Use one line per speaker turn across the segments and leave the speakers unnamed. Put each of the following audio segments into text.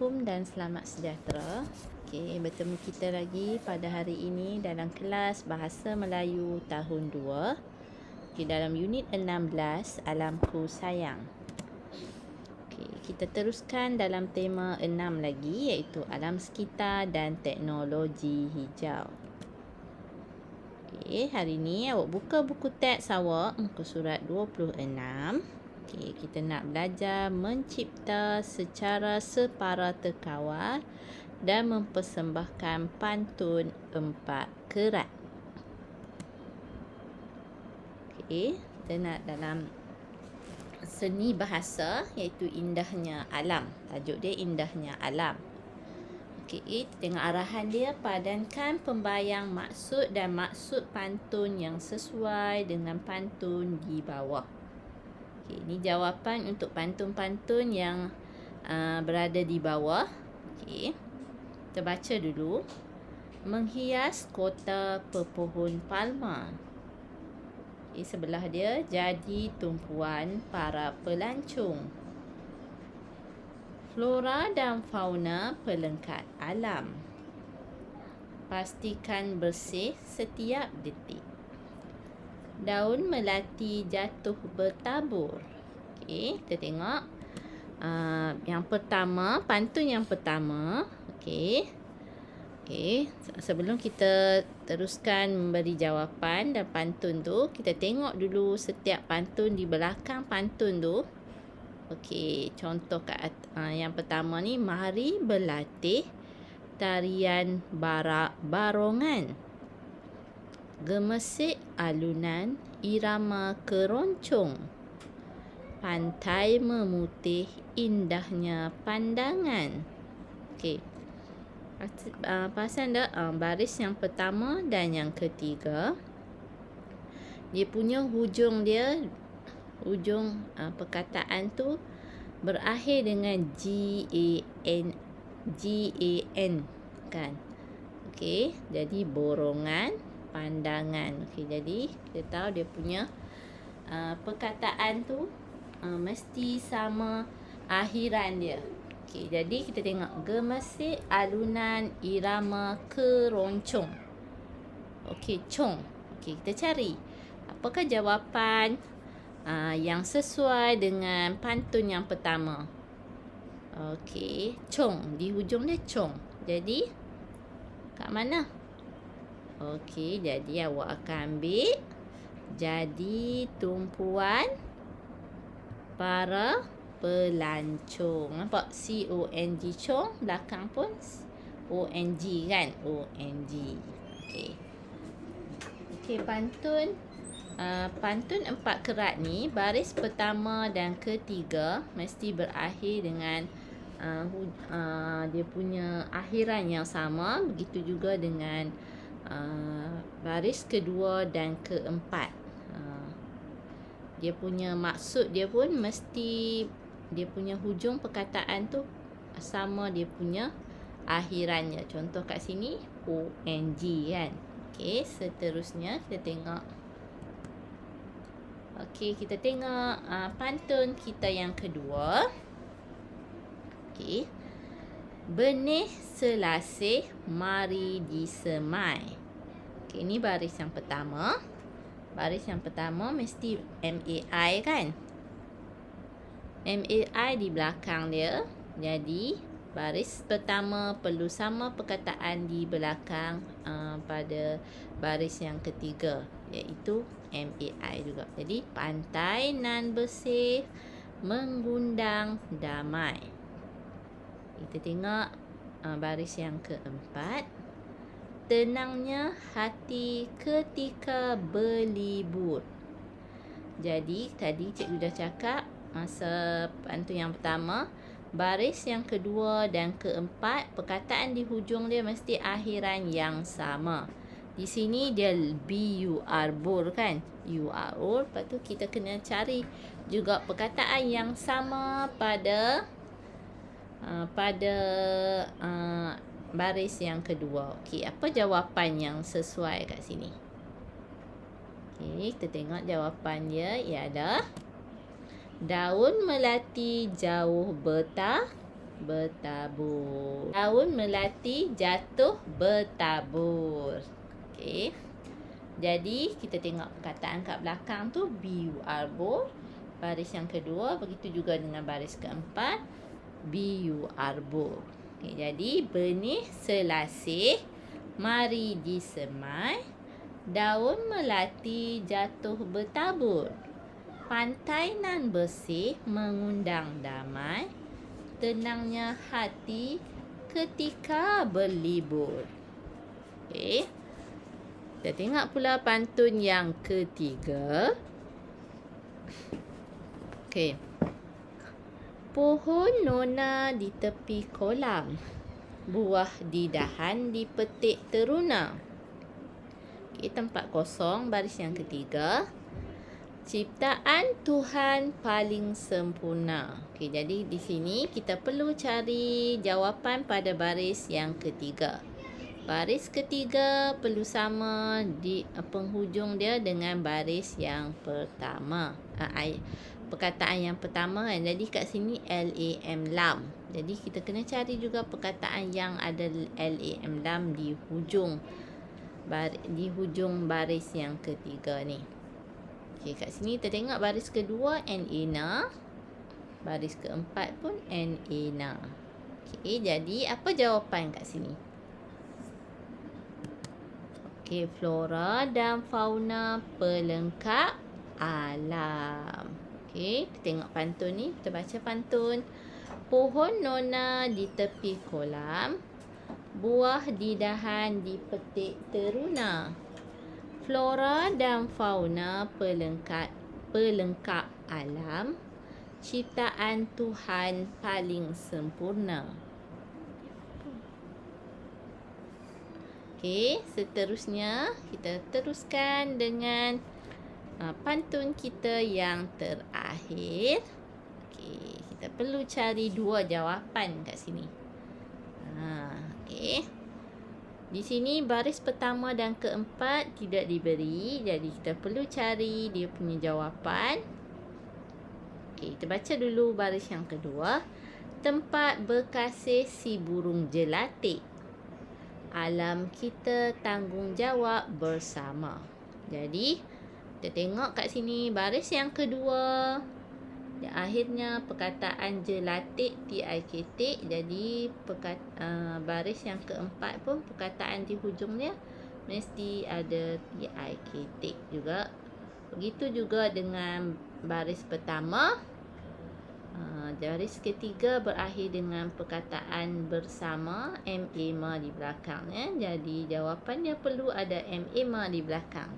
Assalamualaikum dan selamat sejahtera. Okey, bertemu kita lagi pada hari ini dalam kelas Bahasa Melayu tahun 2. Okey, dalam unit 16 Alamku Sayang. Okey, kita teruskan dalam tema 6 lagi, iaitu alam sekitar dan teknologi hijau. Okey, hari ini awak buka buku teks awak muka surat 26. Okey, kita nak belajar mencipta secara separa terkawal dan mempersembahkan pantun 4 kerat. Okey, kita nak dalam seni bahasa iaitu indahnya alam. Tajuk dia indahnya alam. Okey, tengok arahan dia, padankan pembayang maksud dan maksud pantun yang sesuai dengan pantun di bawah. Okey, ini jawapan untuk pantun-pantun yang berada di bawah. Okey, kita baca dulu. Menghias kota pepohon palma. Okey, sebelah dia jadi tumpuan para pelancong. Flora dan fauna pelengkap alam. Pastikan bersih setiap detik. Daun melati jatuh bertabur. Okey, kita tengok. Yang pertama, pantun yang pertama. Okey. Okey, sebelum kita teruskan memberi jawapan dan pantun tu, kita tengok dulu setiap pantun di belakang pantun tu. Okey, contoh kat yang pertama ni, mari berlatih tarian barongan. Gemesik alunan irama keroncong. Pantai memutih indahnya pandangan. Okey. Perasan tak baris yang pertama dan yang ketiga, dia punya hujung perkataan tu berakhir dengan G-A-N kan. Okey, jadi borongan, pandangan. Okey, jadi kita tahu dia punya perkataan tu mesti sama akhiran dia. Okey, jadi kita tengok gemesik alunan irama keroncong. Okey, cong. Okey, kita cari apakah jawapan yang sesuai dengan pantun yang pertama. Okey, cong. Di hujung dia cong. Jadi kat mana? Okey, jadi awak akan ambil jadi tumpuan para pelancong. Nampak C-O-N-G, cong. Belakang pun O-N-G kan? O-N-G. Okey. Okey, pantun 4 kerat ni, baris pertama dan ketiga mesti berakhir dengan dia punya akhiran yang sama. Begitu juga dengan baris kedua dan keempat. Dia punya maksud dia pun mesti, dia punya hujung perkataan tu sama dia punya akhirannya. Contoh kat sini O-N-G kan. Okey, seterusnya kita tengok. Okey, kita tengok pantun kita yang kedua. Okey. Benih selasih mari disemai. Okey, ini baris yang pertama. Baris yang pertama mesti M-A-I kan. M-A-I di belakang dia. Jadi baris pertama perlu sama perkataan di belakang pada baris yang ketiga, iaitu M-A-I juga. Jadi pantai nan bersih mengundang damai. Kita tengok baris yang keempat. Tenangnya hati ketika berlibur. Jadi tadi cikgu dah cakap masa pantun yang pertama, baris yang kedua dan keempat, perkataan di hujung dia mesti akhiran yang sama. Di sini dia B-U-R, bur kan. U-R-O. Lepas tu kita kena cari juga perkataan yang sama pada baris yang kedua. Okey, apa jawapan yang sesuai kat sini? Okey, kita tengok jawapan dia ialah daun melati jauh bertabur. Daun melati jatuh bertabur. Okey. Jadi kita tengok perkataan kat belakang tu, be you arbor. Baris yang kedua, begitu juga dengan baris keempat, be you arbor. Okey, jadi benih selasih mari disemai, daun melati jatuh bertabur. Pantai nan bersih mengundang damai, tenangnya hati ketika berlibur. Okey. Kita tengok pula pantun yang ketiga. Okey. Pohon nona di tepi kolam, buah di dahan dipetik teruna. Okey, tempat kosong, baris yang ketiga. Ciptaan Tuhan paling sempurna. Okey, jadi di sini kita perlu cari jawapan pada baris yang ketiga. Baris ketiga perlu sama di penghujung dia dengan baris yang pertama. Perkataan yang pertama kan. Jadi kat sini lam, lam. Jadi kita kena cari juga perkataan yang ada lam, lam di hujung baris yang ketiga ni. Okey, kat sini kita tengok baris kedua na. Baris keempat pun na. Okey, jadi apa jawapan kat sini? Okey, flora dan fauna pelengkap alam. Okey, kita tengok pantun ni. Kita baca pantun. Pohon nona di tepi kolam, buah di dahan dipetik teruna. Flora dan fauna pelengkap alam, ciptaan Tuhan paling sempurna. Okey, seterusnya kita teruskan dengan pantun kita yang terakhir. Okey, kita perlu cari dua jawapan kat sini. Okey. Di sini baris pertama dan keempat tidak diberi, jadi kita perlu cari dia punya jawapan. Okey, kita baca dulu baris yang kedua. Tempat berkasih si burung jelatik, alam kita tanggungjawab bersama. Jadi kita tengok kat sini baris yang kedua, akhirnya perkataan jelatik tik. Jadi baris yang keempat pun perkataan di hujungnya mesti ada tik juga. Begitu juga dengan baris pertama. Baris ketiga berakhir dengan perkataan bersama ma di belakangnya. Jadi jawapannya perlu ada ma di belakang.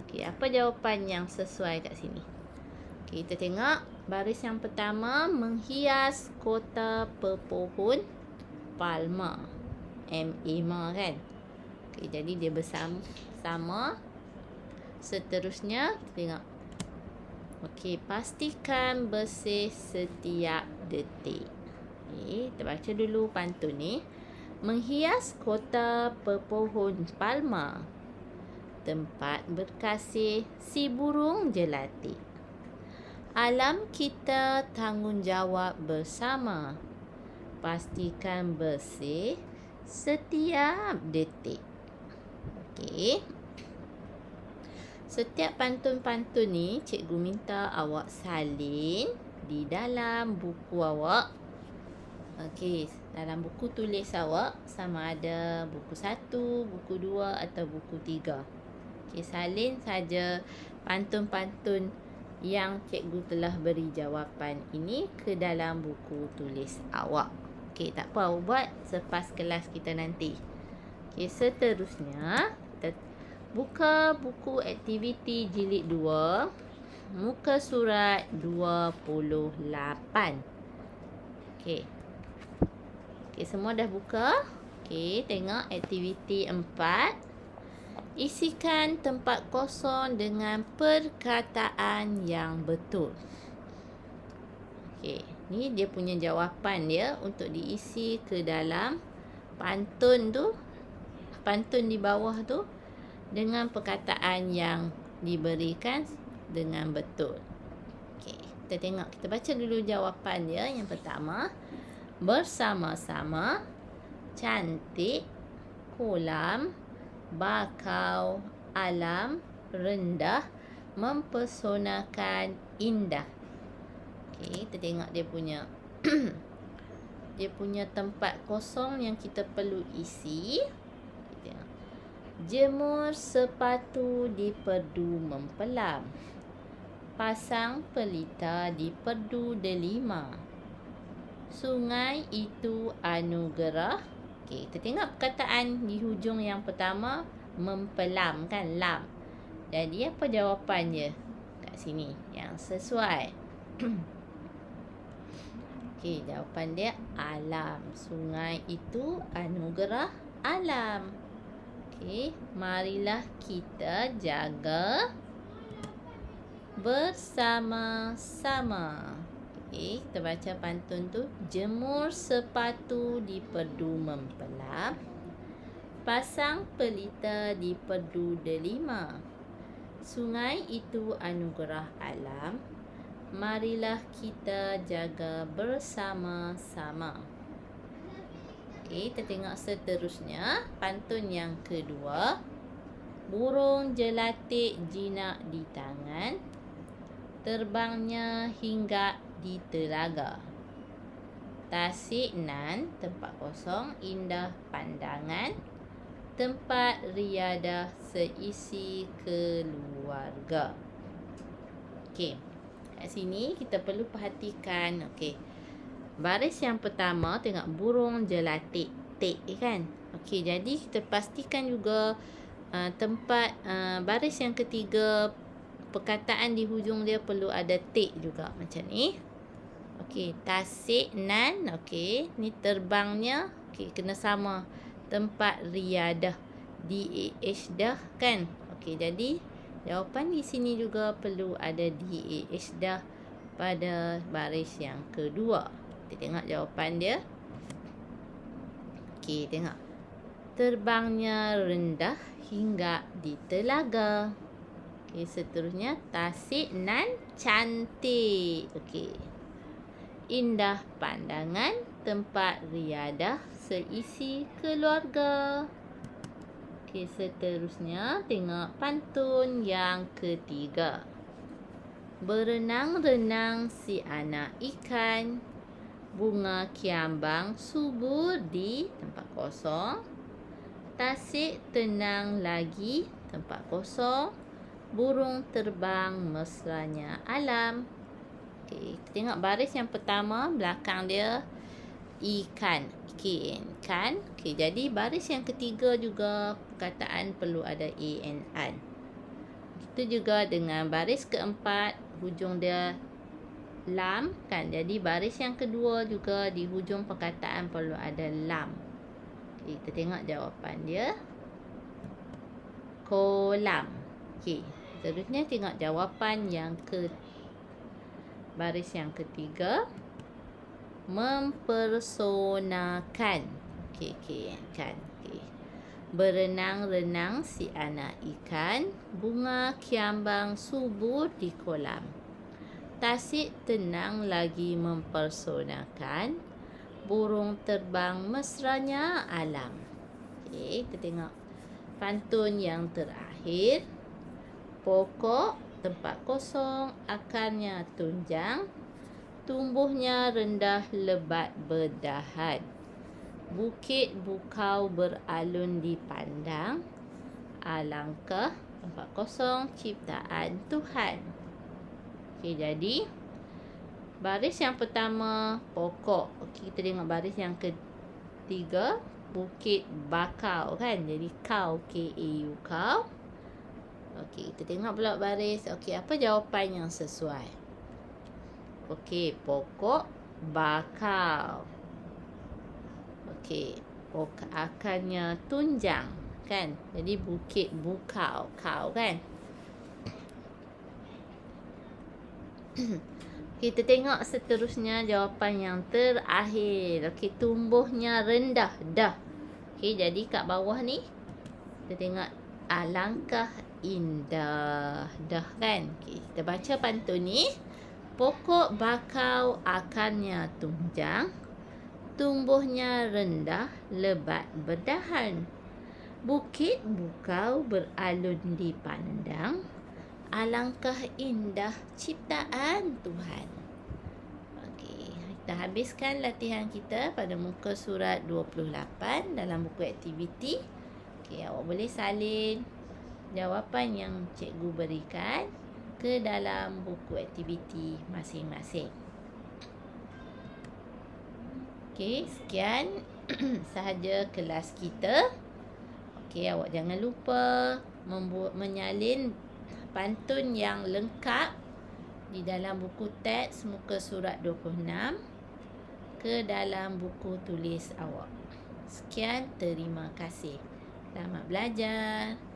Okey, apa jawapan yang sesuai kat sini? Okey, kita tengok baris yang pertama, menghias kota pepohon palma. ma kan. Okey, jadi dia bersama. Seterusnya kita tengok. Okey, pastikan bersih setiap detik. Okey, kita baca dulu pantun ni. Menghias kota pepohon palma, tempat berkasih si burung jelatik, alam kita tanggungjawab bersama, pastikan bersih setiap detik. Okey. Setiap pantun-pantun ni cikgu minta awak salin di dalam buku awak. Okey, dalam buku tulis awak, sama ada buku 1, buku 2 atau buku 3. Okey, salin saja pantun-pantun yang cikgu telah beri jawapan ini ke dalam buku tulis awak. Okey, tak apa, awak buat selepas kelas kita nanti. Okey, seterusnya kita buka buku aktiviti jilid 2, muka surat 28. Okey. Okey, semua dah buka? Okey, tengok aktiviti 4. Isikan tempat kosong dengan perkataan yang betul. Okey, ni dia punya jawapan dia untuk diisi ke dalam pantun tu. Pantun di bawah tu dengan perkataan yang diberikan dengan betul. Okey, kita tengok. Kita baca dulu jawapan dia. Yang pertama, bersama-sama, cantik, kolam, bakau, alam, rendah, mempersonakan, indah. Okey, kita tengok dia punya dia punya tempat kosong yang kita perlu isi. Kita tengok. Jemur sepatu di perdu mempelam. Pasang pelita di perdu delima. Sungai itu anugerah. Okey, kita tengok perkataan di hujung yang pertama, mempelam kan, lam. Jadi apa jawapan dia kat sini yang sesuai? Okey, jawapan dia alam. Sungai itu anugerah alam. Okey, marilah kita jaga bersama-sama. Okey, kita baca pantun tu. Jemur sepatu di perdu mempelam. Pasang pelita di perdu delima. Sungai itu anugerah alam. Marilah kita jaga bersama-sama. Okey, kita tengok seterusnya. Pantun yang kedua. Burung jelatik jinak di tangan. Terbangnya hingga di telaga. Tasik nan, tempat kosong, indah pandangan. Tempat riadah seisi keluarga. Okey. Kat sini kita perlu perhatikan. Okey. Baris yang pertama tengok burung jelatik. Tik kan. Okey, jadi kita pastikan juga tempat baris yang ketiga, perkataan di hujung dia perlu ada tik juga macam ni. Okey, tasik nan. Okey, ni terbangnya. Okey, kena sama. Tempat riadah. DAH dah kan. Okey, jadi jawapan di sini juga perlu ada DAH dah pada baris yang kedua. Kita tengok jawapan dia. Okey, tengok. Terbangnya rendah hingga di telaga. Okey, seterusnya tasik nan cantik. Okey. Indah pandangan, tempat riadah seisi keluarga. Okey, seterusnya tengok pantun yang ketiga. Berenang-renang si anak ikan. Bunga kiambang subur di tempat kosong. Tasik tenang lagi, tempat kosong. Burung terbang mesranya alam. Okey, tengok baris yang pertama, belakang dia ikan. Kan. Okey, jadi baris yang ketiga juga perkataan perlu ada an. Itu juga dengan baris keempat, hujung dia lam kan. Jadi baris yang kedua juga di hujung perkataan perlu ada lam. Okey, kita tengok jawapan dia. Kolam. Okey, seterusnya tengok jawapan yang baris yang ketiga. Mempersonakan. Okey, kan. Okey. Berenang-renang si anak ikan. Bunga kiambang subur di kolam. Tasik tenang lagi mempersonakan. Burung terbang mesranya alam. Okey, kita tengok pantun yang terakhir. Pokok tempat kosong, akarnya tunjang. Tumbuhnya rendah lebat berdahan. Bukit bukau beralun dipandang. Alangkah tempat kosong ciptaan Tuhan. Okey, jadi baris yang pertama pokok. Okey, kita tengok baris yang ketiga, bukit bakau kan. Jadi kau, KAU, kau. Okey, kita tengok pula baris. Okey, apa jawapan yang sesuai? Okey, pokok bakau. Okey, akarnya tunjang kan. Jadi bukit bukau, kau kan. Kita tengok seterusnya jawapan yang terakhir. Okey, tumbuhnya rendah dah. Okey, jadi kat bawah ni kita tengok alangkah indah dah kan. Okey, kita baca pantun ni. Pokok bakau akarnya tunjang. tumbuhnya rendah, lebat berdahan. Bukit bukau beralun dipandang, alangkah indah ciptaan Tuhan. Okey, kita habiskan latihan kita pada muka surat 28 dalam buku aktiviti. Okey, awak boleh salin jawapan yang cikgu berikan ke dalam buku aktiviti masing-masing. Okey, sekian sahaja kelas kita. Okey, awak jangan lupa menyalin pantun yang lengkap di dalam buku teks muka surat 26 ke dalam buku tulis awak. Sekian, terima kasih. Selamat belajar.